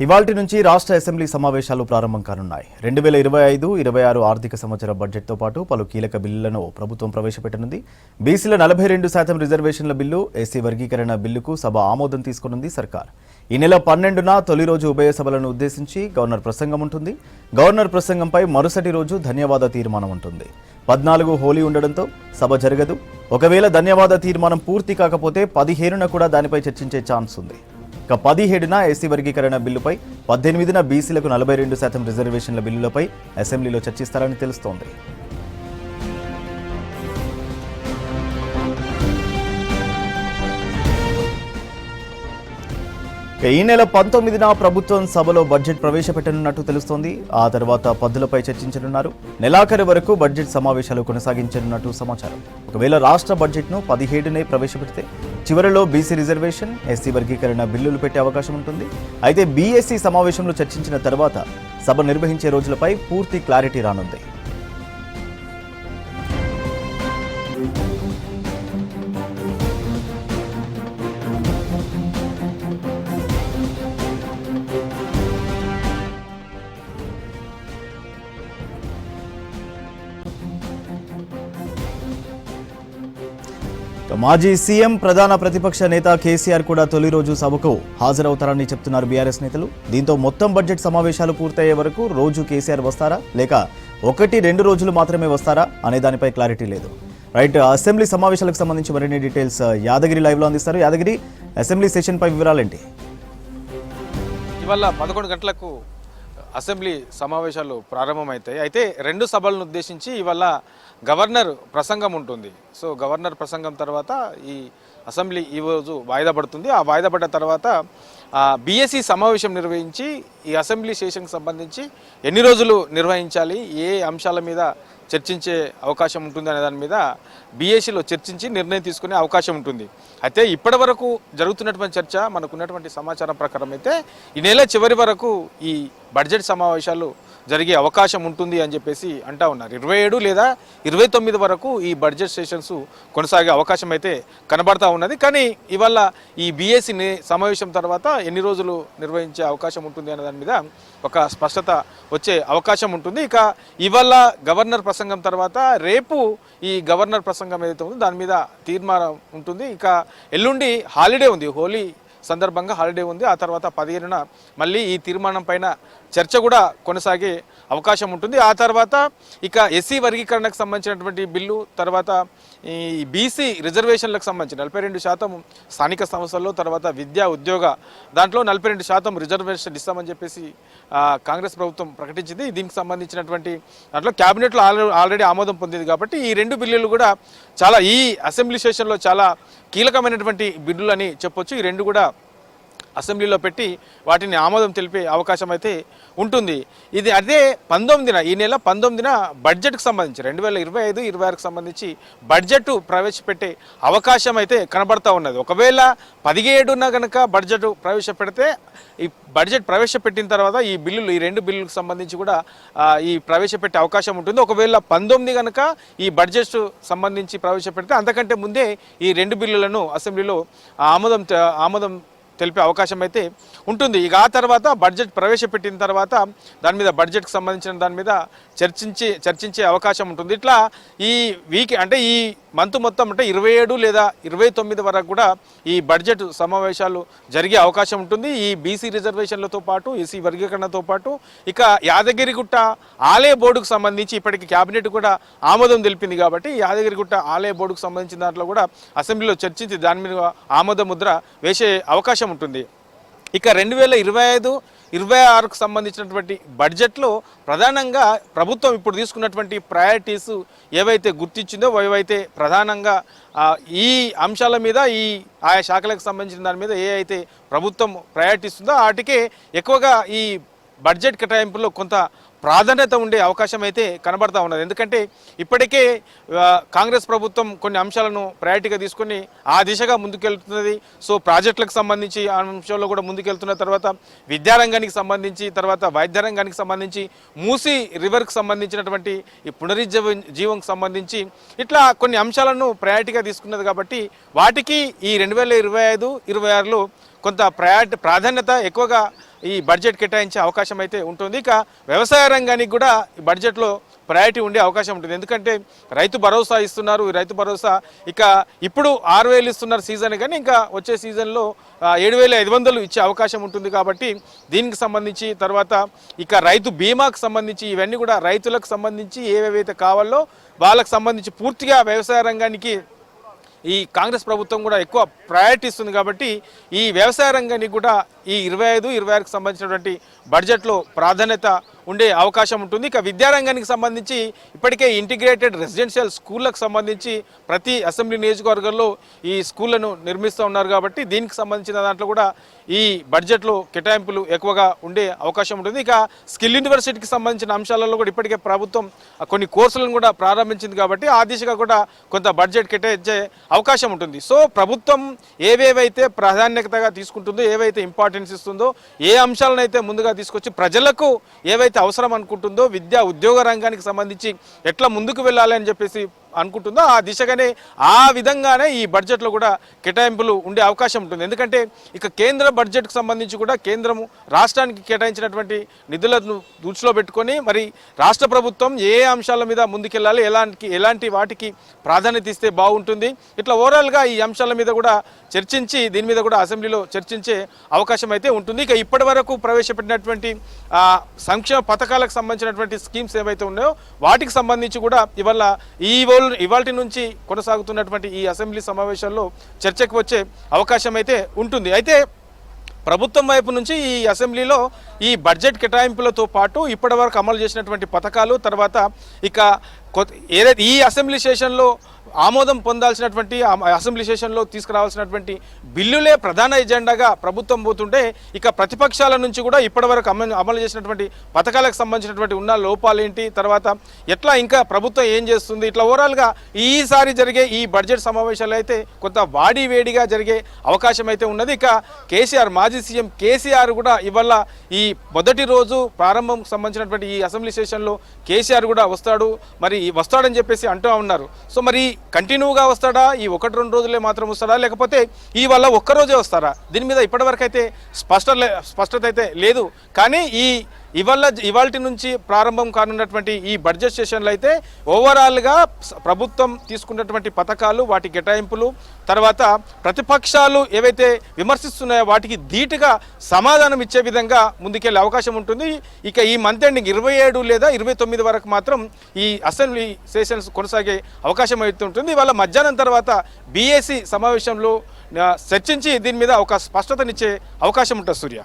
ఇవాల్టి నుంచి రాష్ట్ర అసెంబ్లీ సమావేశాలు ప్రారంభం కానున్నాయి. 2025-26 ఆర్థిక సంవత్సర బడ్జెట్తో పాటు పలు కీలక బిల్లులను ప్రభుత్వం ప్రవేశపెట్టనుంది. బీసీల 42% రిజర్వేషన్ల బిల్లు, ఎస్సీ వర్గీకరణ బిల్లుకు సభ ఆమోదం తీసుకునుంది సర్కార్. ఈ నెల 12న తొలి రోజు ఉభయ సభలను ఉద్దేశించి గవర్నర్ ప్రసంగం ఉంటుంది. గవర్నర్ ప్రసంగంపై మరుసటి రోజు ధన్యవాద తీర్మానం ఉంటుంది. 14 హోలీ ఉండడంతో సభ జరగదు. ఒకవేళ ధన్యవాద తీర్మానం పూర్తి కాకపోతే 15న కూడా దానిపై చర్చించే ఛాన్స్ ఉంది. ఇక 17న ఎస్సీ వర్గీకరణ బిల్లుపై, 18న బీసీలకు 42% రిజర్వేషన్ల బిల్లులపై అసెంబ్లీలో చర్చిస్తారని తెలుస్తోంది. ఈ నెల 19న ప్రభుత్వం సభలో బడ్జెట్ ప్రవేశపెట్టనున్నట్టు తెలుస్తోంది. ఆ తర్వాత పద్దులపై చర్చించనున్నారు. నెలాఖరు వరకు బడ్జెట్ సమావేశాలు కొనసాగించనున్నట్టు సమాచారం. ఒకవేళ రాష్ట్ర బడ్జెట్ను 17నే ప్రవేశపెడితే చివరిలో బీసీ రిజర్వేషన్, ఎస్సీ వర్గీకరణ బిల్లులు పెట్టే అవకాశం ఉంటుంది. అయితే బీఎస్సీ సమావేశంలో చర్చించిన తర్వాత సభ నిర్వహించే రోజులపై పూర్తి క్లారిటీ రానుంది. మాజీ సీఎం, ప్రధాన ప్రతిపక్ష నేత కేసీఆర్ కూడా తొలి రోజు సభకు హాజరవుతారని చెప్తున్నారు బీఆర్ఎస్ నేతలు. దీంతో మొత్తం బడ్జెట్ సమావేశాలు పూర్తయ్యే వరకు రోజు కేసీఆర్ వస్తారా, లేక 1-2 రోజులు మాత్రమే వస్తారా అనే దానిపై క్లారిటీ లేదు. రైట్, అసెంబ్లీ సమావేశాలకు సంబంధించి మరిన్ని డీటెయిల్స్ యాదగిరి లైవ్లో అందిస్తారు. యాదగిరి, అసెంబ్లీ సెషన్ పై వివరాలేంటి? ఇవాళ 11 గంటలకు అసెంబ్లీ సమావేశాలు ప్రారంభమవుతాయి. అయితే 2 సభలను ఉద్దేశించి ఇవాళ గవర్నర్ ప్రసంగం ఉంటుంది. సో గవర్నర్ ప్రసంగం తర్వాత ఈ అసెంబ్లీ ఈరోజు వాయిదా పడుతుంది. ఆ వాయిదా పడ్డ తర్వాత బీఎస్సీ సమావేశం నిర్వహించి ఈ అసెంబ్లీ సెషన్కి సంబంధించి ఎన్ని రోజులు నిర్వహించాలి, ఏ అంశాల మీద చర్చించే అవకాశం ఉంటుంది అనే దాని మీద బీఎస్సీలో చర్చించి నిర్ణయం తీసుకునే అవకాశం ఉంటుంది. అయితే ఇప్పటి వరకు జరుగుతున్నటువంటి చర్చ, మనకున్నటువంటి సమాచారం ప్రకారం అయితే ఈ నెల చివరి వరకు ఈ బడ్జెట్ సమావేశాలు జరిగే అవకాశం ఉంటుంది అని చెప్పేసి అంటా ఉన్నారు. 27 లేదా 29 వరకు ఈ బడ్జెట్ సెషన్స్ కొనసాగే అవకాశం అయితే కనబడతా ఉన్నది. కానీ ఇవాళ ఈ బీఎస్సీ సమావేశం తర్వాత ఎన్ని రోజులు నిర్వహించే అవకాశం ఉంటుంది అనే దాని మీద ఒక స్పష్టత వచ్చే అవకాశం ఉంటుంది. ఇక ఇవాళ గవర్నర్ ప్రసంగం తర్వాత రేపు ఈ గవర్నర్ ప్రసంగం ఏదైతే ఉందో దాని మీద తీర్మానం ఉంటుంది. ఇక ఎల్లుండి హాలిడే ఉంది, హోలీ సందర్భంగా హాలిడే ఉంది. ఆ తర్వాత 15న మళ్ళీ ఈ తీర్మానం పైన చర్చ కూడా కొనసాగే అవకాశం ఉంటుంది. ఆ తర్వాత ఇక ఎస్సీ వర్గీకరణకు సంబంధించినటువంటి బిల్లు, తర్వాత ఈ బీసీ రిజర్వేషన్లకు సంబంధించి 42% స్థానిక సంస్థల్లో, తర్వాత విద్యా ఉద్యోగ దాంట్లో 42% రిజర్వేషన్ ఇస్తామని చెప్పేసి కాంగ్రెస్ ప్రభుత్వం ప్రకటించింది. దీనికి సంబంధించినటువంటి దాంట్లో క్యాబినెట్లో ఆల్రెడీ ఆమోదం పొందింది. కాబట్టి ఈ 2 బిల్లులు కూడా చాలా ఈ అసెంబ్లీ సెషన్లో చాలా కీలకమైనటువంటి బిల్లులు అని చెప్పొచ్చు. ఈ 2 కూడా అసెంబ్లీలో పెట్టి వాటిని ఆమోదం తెలిపే అవకాశం అయితే ఉంటుంది. ఇది అదే 19న, ఈ నెల 19న బడ్జెట్కి సంబంధించి 2025-26కి సంబంధించి బడ్జెట్ ప్రవేశపెట్టే అవకాశం అయితే కనబడతా ఉన్నది. ఒకవేళ 17న కనుక బడ్జెట్ ప్రవేశపెడితే, ఈ బడ్జెట్ ప్రవేశపెట్టిన తర్వాత ఈ బిల్లులు, ఈ 2 బిల్లులకు సంబంధించి కూడా ఈ ప్రవేశపెట్టే అవకాశం ఉంటుంది. ఒకవేళ 19 కనుక ఈ బడ్జెట్ సంబంధించి ప్రవేశపెడితే అంతకంటే ముందే ఈ 2 బిల్లులను అసెంబ్లీలో ఆమోదం తెలిపే అవకాశం అయితే ఉంటుంది. ఇక ఆ తర్వాత బడ్జెట్ ప్రవేశపెట్టిన తర్వాత దాని మీద, బడ్జెట్కి సంబంధించిన దాని మీద చర్చించే అవకాశం ఉంటుంది. ఇట్లా ఈ వీక్ అంటే ఈ మంత్ మొత్తం అంటే 27 లేదా 29 వరకు కూడా ఈ బడ్జెట్ సమావేశాలు జరిగే అవకాశం ఉంటుంది. ఈ బీసీ రిజర్వేషన్లతో పాటు, ఎస్సీ వర్గీకరణతో పాటు ఇక యాదగిరిగుట్ట ఆలయ బోర్డుకు సంబంధించి ఇప్పటికి క్యాబినెట్ కూడా ఆమోదం తెలిపింది. కాబట్టి యాదగిరిగుట్ట ఆలయ బోర్డుకు సంబంధించిన దాంట్లో కూడా అసెంబ్లీలో చర్చించి దాని మీద ఆమోద ముద్ర వేసే అవకాశం ఉంటుంది. ఇక 2025-26కు సంబంధించినటువంటి బడ్జెట్లో ప్రధానంగా ప్రభుత్వం ఇప్పుడు తీసుకున్నటువంటి ప్రయారిటీస్ ఏవైతే గుర్తించిందో, ఏవైతే ప్రధానంగా ఈ అంశాల మీద, ఈ ఆయా శాఖలకు సంబంధించిన దాని మీద ఏ అయితే ప్రభుత్వం ప్రయారిటీస్ ఉందో వాటికే ఎక్కువగా ఈ బడ్జెట్ కేటాయింపులో కొంత ప్రాధాన్యత ఉండే అవకాశం అయితే కనబడతా ఉన్నది. ఎందుకంటే ఇప్పటికే కాంగ్రెస్ ప్రభుత్వం కొన్ని అంశాలను ప్రయారిటీగా తీసుకొని ఆ దిశగా ముందుకెళ్తున్నది. సో ప్రాజెక్టులకు సంబంధించి ఆ అంశంలో కూడా ముందుకెళ్తున్న తర్వాత విద్యారంగానికి సంబంధించి, తర్వాత వైద్య రంగానికి సంబంధించి, మూసీ రివర్కి సంబంధించినటువంటి ఈ పునరుజ్జీవంకి సంబంధించి ఇట్లా కొన్ని అంశాలను ప్రయారిటీగా తీసుకున్నది. కాబట్టి వాటికి ఈ 2025-26లో కొంత ప్రాధాన్యత ఎక్కువగా ఈ బడ్జెట్ కేటాయించే అవకాశం అయితే ఉంటుంది. ఇక వ్యవసాయ రంగానికి కూడా ఈ బడ్జెట్లో ప్రయారిటీ ఉండే అవకాశం ఉంటుంది. ఎందుకంటే రైతు భరోసా ఇస్తున్నారు. ఈ రైతు భరోసా ఇక ఇప్పుడు 6,000 ఇస్తున్నారు సీజన్, కానీ ఇంకా వచ్చే సీజన్లో 7,500 ఇచ్చే అవకాశం ఉంటుంది. కాబట్టి దీనికి సంబంధించి తర్వాత ఇక రైతు బీమాకు సంబంధించి ఇవన్నీ కూడా రైతులకు సంబంధించి ఏవేవైతే కావాలో వాళ్ళకు సంబంధించి పూర్తిగా వ్యవసాయ రంగానికి ఈ కాంగ్రెస్ ప్రభుత్వం కూడా ఎక్కువ ప్రయారిటీ ఇస్తుంది. కాబట్టి ఈ వ్యవసాయ రంగానికి కూడా ఈ 25-26కి సంబంధించినటువంటి బడ్జెట్లో ప్రాధాన్యత ఉండే అవకాశం ఉంటుంది. ఇక విద్యారంగానికి సంబంధించి ఇప్పటికే ఇంటిగ్రేటెడ్ రెసిడెన్షియల్ స్కూళ్ళకు సంబంధించి ప్రతి అసెంబ్లీ నియోజకవర్గంలో ఈ స్కూళ్లను నిర్మిస్తూ ఉన్నారు. కాబట్టి దీనికి సంబంధించిన దాంట్లో కూడా ఈ బడ్జెట్లో కేటాయింపులు ఎక్కువగా ఉండే అవకాశం ఉంటుంది. ఇక స్కిల్ యూనివర్సిటీకి సంబంధించిన అంశాలలో కూడా ఇప్పటికే ప్రభుత్వం కొన్ని కోర్సులను కూడా ప్రారంభించింది. కాబట్టి ఆ దిశగా కూడా కొంత బడ్జెట్ కేటాయించే అవకాశం ఉంటుంది. సో ప్రభుత్వం ఏవేవైతే ప్రాధాన్యతగా తీసుకుంటుందో, ఏవైతే ఇంపార్టెన్స్ ఇస్తుందో, ఏ అంశాలను అయితే ముందుగా తీసుకొచ్చి ప్రజలకు ఏవైతే అవసరం అనుకుంటుందో, విద్యా ఉద్యోగ రంగానికి సంబంధించి ఎట్లా ముందుకు వెళ్ళాలి అని చెప్పేసి అనుకుంటుందో ఆ దిశగానే ఆ విధంగానే ఈ బడ్జెట్లో కూడా కేటాయింపులు ఉండే అవకాశం ఉంటుంది. ఎందుకంటే ఇక కేంద్ర బడ్జెట్కు సంబంధించి కూడా కేంద్రము రాష్ట్రానికి కేటాయించినటువంటి నిధులను దృష్టిలో పెట్టుకొని మరి రాష్ట్ర ప్రభుత్వం ఏ అంశాల మీద ముందుకెళ్ళాలి, ఎలాంటి వాటికి ప్రాధాన్యత ఇస్తే బాగుంటుంది, ఇట్లా ఓవరాల్గా ఈ అంశాల మీద కూడా చర్చించి దీని మీద కూడా అసెంబ్లీలో చర్చించే అవకాశం అయితే ఉంటుంది. ఇక ఇప్పటి వరకు ప్రవేశపెట్టినటువంటి సంక్షేమ పథకాలకు సంబంధించినటువంటి స్కీమ్స్ ఏవైతే ఉన్నాయో వాటికి సంబంధించి కూడా ఇవాల్టి నుంచి కొనసాగుతున్నటువంటి ఈ అసెంబ్లీ సమావేశాల్లో చర్చకు వచ్చే అవకాశం అయితే ఉంటుంది. అయితే ప్రభుత్వం వైపు నుంచి ఈ అసెంబ్లీలో ఈ బడ్జెట్ కేటాయింపులతో పాటు ఇప్పటివరకు అమలు చేసినటువంటి పథకాలు, తర్వాత ఇక ఏదైతే ఈ అసెంబ్లీ సెషన్లో ఆమోదం పొందాల్సినటువంటి అసెంబ్లీ సెషన్లో తీసుకురావాల్సినటువంటి బిల్లులే ప్రధాన ఎజెండాగా ప్రభుత్వం పోతుంటే ఇక ప్రతిపక్షాల నుంచి కూడా ఇప్పటివరకు అమలు చేసినటువంటి పథకాలకు సంబంధించినటువంటి ఉన్న లోపాలేంటి, తర్వాత ఎట్లా ఇంకా ప్రభుత్వం ఏం చేస్తుంది, ఇట్లా ఓవరాల్గా ఈసారి జరిగే ఈ బడ్జెట్ సమావేశాలు అయితే కొంత వేడిగా జరిగే అవకాశం అయితే ఉన్నది. ఇక మాజీ సీఎం కేసీఆర్ కూడా ఇవాళ ఈ మొదటి రోజు ప్రారంభం సంబంధించినటువంటి ఈ అసెంబ్లీ సెషన్లో కేసీఆర్ కూడా వస్తాడని చెప్పేసి అంటూ ఉన్నారు. సో మరి కంటిన్యూగా వస్తాడా, ఈ 1-2 రోజులే మాత్రం వస్తాడా, లేకపోతే ఇవాళ ఒక్కరోజే వస్తారా, దీని మీద ఇప్పటివరకు అయితే స్పష్టత అయితే లేదు. కానీ ఇవాల్టి నుంచి ప్రారంభం కానున్నటువంటి ఈ బడ్జెట్ సెషన్లో అయితే ఓవరాల్గా ప్రభుత్వం తీసుకున్నటువంటి పథకాలు, వాటి కేటాయింపులు, తర్వాత ప్రతిపక్షాలు ఏవైతే విమర్శిస్తున్నాయో వాటికి ధీటుగా సమాధానం ఇచ్చే విధంగా ముందుకెళ్లే అవకాశం ఉంటుంది. ఇక ఈ మంత్ ఎండింగ్ 27 లేదా 29 వరకు మాత్రం ఈ అసెంబ్లీ సెషన్స్ కొనసాగే అవకాశం అయితే ఉంటుంది. ఇవాళ మధ్యాహ్నం తర్వాత బీఏసీ సమావేశంలో చర్చించి దీని మీద ఒక స్పష్టతనిచ్చే అవకాశం ఉంటుంది. సూర్య.